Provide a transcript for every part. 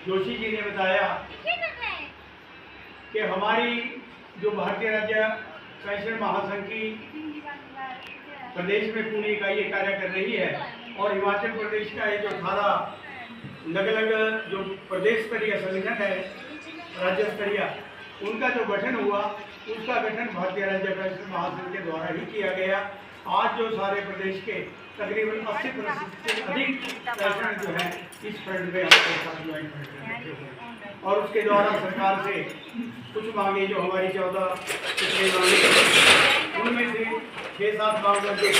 जोशी जी ने बताया कि हमारी जो भारतीय राज्य पेंशन महासंघ की प्रदेश में पूरी इकाई कार्य कर रही है और हिमाचल प्रदेश का ये जो 18 अलग अलग जो प्रदेश स्तरीय संगठन है, राज्य स्तरीय, उनका जो गठन हुआ, उसका गठन भारतीय राज्य पेंशन महासंघ के द्वारा ही किया गया। आज जो सारे प्रदेश के तकरीबन 80% से अधिक पेंशन जो है इस फंड में आपके साथ ज्वाइन कर, और उसके द्वारा सरकार से कुछ मांगे जो हमारी 14 पिछले मांगे, उनमें से 6-7 मांगों के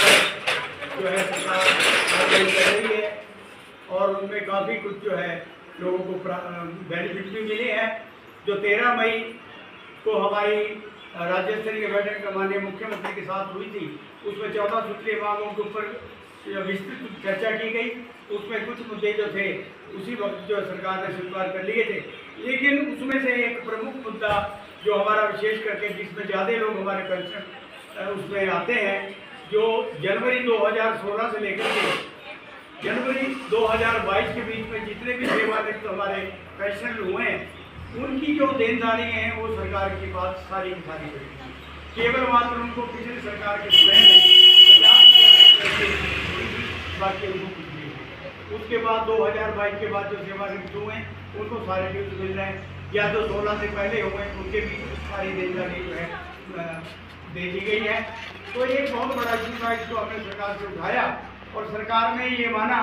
जो है सरकार कार्रवाई कर रही है और उनमें काफ़ी कुछ जो है लोगों को बेनिफिट भी मिले हैं। जो 13 मई को हमारी राज्य स्तरीय बैठक माननीय मुख्यमंत्री के साथ हुई थी, उसमें 14 सूत्रीय मांगों के ऊपर विस्तृत चर्चा की गई। उसमें कुछ मुद्दे जो थे उसी वक्त जो सरकार ने स्वीकार कर लिए थे, लेकिन उसमें से एक प्रमुख मुद्दा जो हमारा विशेष करके जिसमें ज़्यादा लोग हमारे पेंशन उसमें आते हैं, जो जनवरी 2016 से लेकर के जनवरी 2022 के बीच में जितने भी सेवानिवृत्त हमारे पेंशन हुए हैं, उनकी जो देनदारी हैं वो सरकार के पास सारी की सारी पड़ी। केवल मात्र उनको पिछली सरकार के समय में 50,000 बाकी उनको कुछ नहीं। उसके बाद 2022 के बाद जो सेवानिवृत्त हुए उनको सारे ड्यूज मिल रहे हैं, या जो 16 से पहले हुए उनके भी सारी देनदारी जो है दे दी गई है। तो एक बहुत बड़ा इशू था, इसको हमने सरकार से उठाया और सरकार ने ये माना,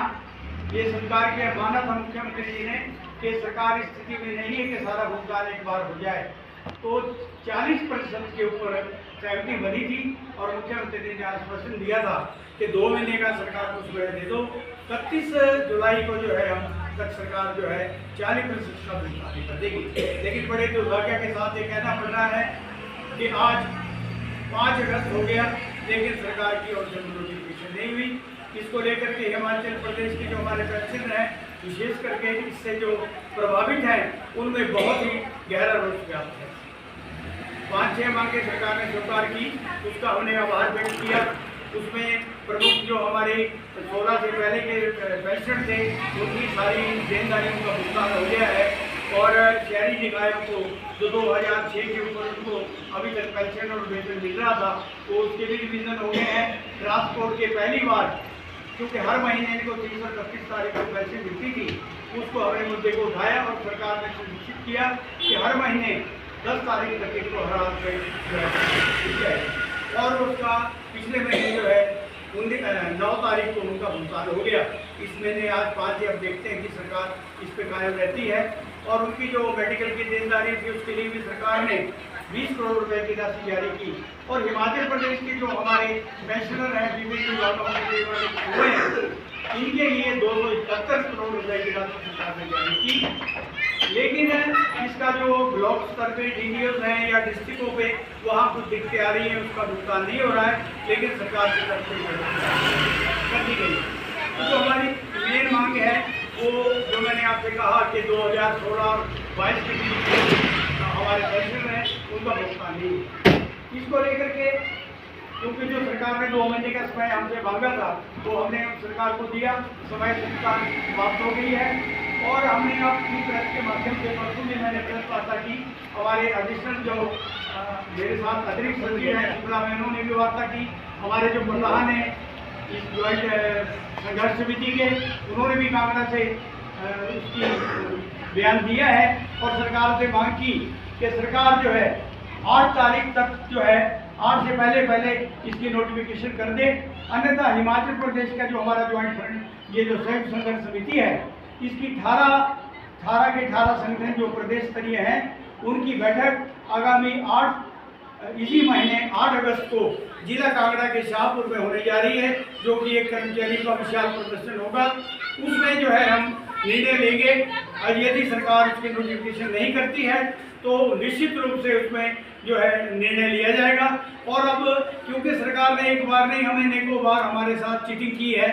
ये सरकार के माना था मुख्यमंत्री जी ने कि सरकार इस स्थिति में नहीं है कि सारा भुगतान एक बार हो जाए। तो 40% के ऊपर सहमति बनी थी और मुख्यमंत्री ने आश्वासन दिया था कि 2 महीने का सरकार को समय दे दो। 31 जुलाई को जो है हम तक सरकार जो है 40% का भुगतान कर देगी। लेकिन बड़े दुर्भाग्य के साथ ये कहना पड़ रहा है कि आज 5 अगस्त हो गया, लेकिन सरकार की ओर से नोटिफिकेशन नहीं हुई। इसको लेकर के हिमाचल प्रदेश के जो हमारे पेंशन हैं, विशेष करके इससे जो प्रभावित हैं, उनमें बहुत ही गहरा रोष व्याप्त है। 5-6 मांगे सरकार ने स्वीकार की, उसका हमने आभार व्यक्त किया। उसमें प्रमुख जो हमारे 16 से पहले के पेंशन थे, उनकी सारी देनदारियों का भुगतान हो गया है और शहरी निकायों को जो 2006 के ऊपर उनको अभी तक पेंशन और वेतन मिल रहा था, तो उसके भी रिविजन हो गए हैं। ट्रांसपोर्ट के पहली बार, क्योंकि हर महीने इनको 30 और 31 तारीख को पेंशन मिलती थी, उसको हमने मुद्दे को उठाया और सरकार ने सुनिश्चित किया कि हर महीने 10 तारीख तक इनको हर हाथ में और उसका पिछले महीने जो है 9 तारीख को उनका भुगतान हो गया। इस महीने आज 5 है, अब देखते हैं कि सरकार इस पर कायम रहती है। और उनकी जो मेडिकल की देनदारी थी, उसके लिए भी सरकार ने 20 करोड़ रुपए की राशि जारी की। और हिमाचल प्रदेश के जो हमारे पेंशनर हैं, बीपीएल हुए हैं, इनके लिए 271 करोड़ रुपए की राशि सरकार ने जारी की। लेकिन इसका जो ब्लॉक स्तर पे डीडीओज हैं या डिस्ट्रिक्टों पे वहाँ कुछ दिक्कतें आ रही हैं, उसका भुगतान नहीं हो रहा है, लेकिन सरकार की तरफ से कर दी गई। तो हमारी मेन मांग है वो जो मैंने आपसे कहा कि 2016 और 22 के बीच हमारे पेंशन हैं, उनका भुगतान नहीं। इसको लेकर के क्योंकि जो सरकार ने 2 महीने का समय हमसे मांगा था, तो हमने सरकार को दिया, समय सरकार समाप्त हो गई है। और हमने अपनी प्रेस के माध्यम से परसों भी मैंने प्रेस वार्ता की, हमारे एडिशनल जो मेरे साथ अतिरिक्त सचिव हैं शिमला में, उन्होंने भी वार्ता की। हमारे जो प्रधान हैं इस ज्वाइंट संघर्ष समिति के, उन्होंने भी कांगड़ा से उसकी बयान दिया है और सरकार से मांग की कि सरकार जो है 8 तारीख तक जो है 8 से पहले इसकी नोटिफिकेशन कर दे, अन्यथा हिमाचल प्रदेश का जो हमारा ज्वाइंट फ्रंट ये जो संयुक्त संघर्ष समिति है, इसकी 18 के 18 संगठन जो प्रदेश स्तरीय हैं, उनकी बैठक आगामी इसी महीने 8 अगस्त को जिला कांगड़ा के शाहपुर में होने जा रही है, जो कि एक कर्मचारी का विशाल प्रदर्शन होगा। उसमें जो है हम निर्णय लेंगे और यदि सरकार उसकी नोटिफिकेशन नहीं करती है तो निश्चित रूप से उसमें जो है निर्णय लिया जाएगा। और अब क्योंकि सरकार ने एक बार नहीं, हमने अनेकों बार हमारे साथ चीटिंग की है,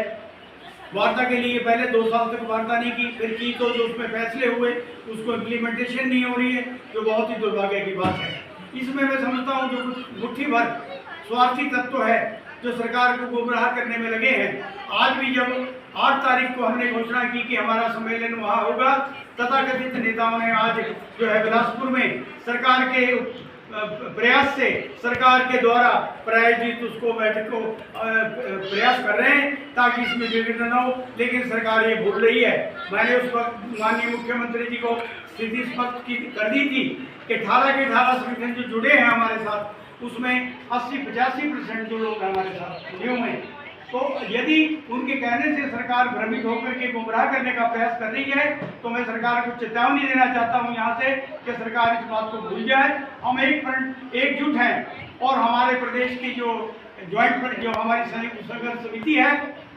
वार्ता के लिए पहले 2 साल तक वार्ता नहीं की, फिर की तो जो उसमें फैसले हुए उसको इम्प्लीमेंटेशन नहीं हो रही है, जो बहुत ही दुर्भाग्य की बात है। इसमें मैं समझता हूँ जो कुछ मुट्ठी भर स्वार्थी तत्व है जो सरकार को गुमराह करने में लगे हैं। आज भी जब 8 तारीख को हमने घोषणा की कि हमारा सम्मेलन वहाँ होगा। तथाकथित नेताओं ने आज जो है बिलासपुर में सरकार के प्रयास से, सरकार के द्वारा प्रायोजित उसको बैठक को प्रयास कर रहे हैं ताकि इसमें विघटन न हो, लेकिन सरकार ये भूल रही है। मैंने उस वक्त माननीय मुख्यमंत्री जी को स्थिति स्पष्ट कर दी थी कि 18 के 18 संगठन जो जुड़े हैं हमारे साथ, उसमें 80-85% जो लोग हमारे साथ जुड़े हुए हैं। तो यदि उनके कहने से सरकार भ्रमित होकर के गुमराह करने का प्रयास कर रही है, तो मैं सरकार को चेतावनी देना चाहता हूं यहाँ से कि सरकार इस बात को भूल जाए। हम एकजुट हैं और हमारे प्रदेश की जो जो हमारी संयुक्त संघर्ष समिति है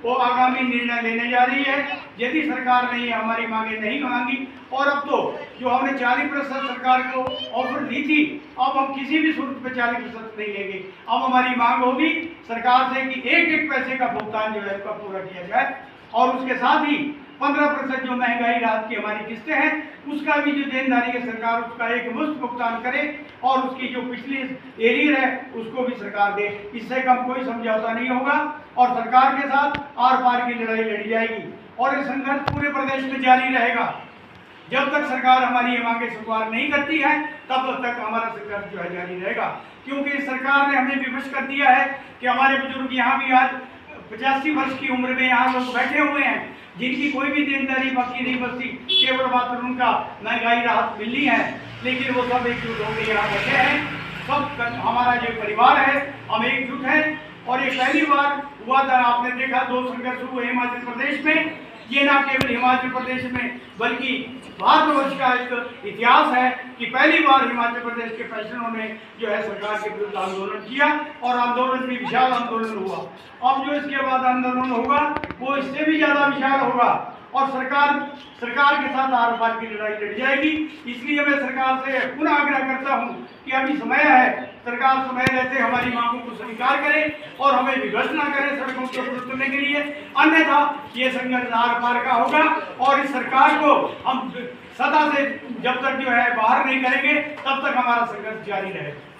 वो आगामी निर्णय लेने जा रही है। यदि सरकार ने हमारी मांगे नहीं मांगी, और अब तो जो हमने 40% सरकार को ऑफर दी थी, अब हम किसी भी सूरत पे 40% नहीं लेंगे। अब हमारी मांग होगी सरकार से कि एक पैसे का भुगतान जो है उसका पूरा किया जाए, और उसके साथ ही 15% जो महंगाई राहत की हमारी किस्तें हैं उसका भी जो देनदारी है सरकार उसका एक मुश्त भुगतान करे, और उसकी जो पिछली एरियर है उसको भी सरकार दे। इससे कम कोई समझौता नहीं होगा और सरकार के साथ आर पार की लड़ाई लड़ी जाएगी, और ये संघर्ष पूरे प्रदेश में जारी रहेगा। जब तक सरकार हमारी ये मांगे स्वीकार नहीं करती है तब तक हमारा संघर्ष जो है जारी रहेगा, क्योंकि सरकार ने हमें विवश कर दिया है कि हमारे बुजुर्ग यहाँ भी आज 85 वर्ष की उम्र में यहाँ लोग बैठे हुए हैं जिनकी कोई भी देनदारी बाकी नहीं बचती, केवल मात्र उनका महंगाई राहत मिलनी है, लेकिन वो सब एकजुट होकर यहाँ बैठे हैं। सब हमारा जो परिवार है हम एकजुट हैं, और ये पहली बार हुआ था। आपने देखा 2 संघर्ष हुए हिमाचल प्रदेश में। ये ना केवल हिमाचल प्रदेश में बल्कि भारतवर्ष का एक इतिहास है कि पहली बार हिमाचल प्रदेश के पेंशनरों ने जो है सरकार के विरुद्ध आंदोलन किया, और आंदोलन भी विशाल आंदोलन हुआ। अब जो इसके बाद आंदोलन होगा वो इससे भी ज्यादा विशाल होगा, और सरकार के साथ आर पार की लड़ाई लड़ी जाएगी। इसलिए मैं सरकार से पुनः आग्रह करता हूं कि अभी समय है, सरकार समय रहते हमारी मांगों को स्वीकार करे और हमें विवश न करे सड़कों को अवरुद्ध करने के लिए, अन्यथा ये संघर्ष आर पार का होगा। और इस सरकार को हम सदा से जब तक जो है बाहर नहीं करेंगे तब तक हमारा संघर्ष जारी रहेगा।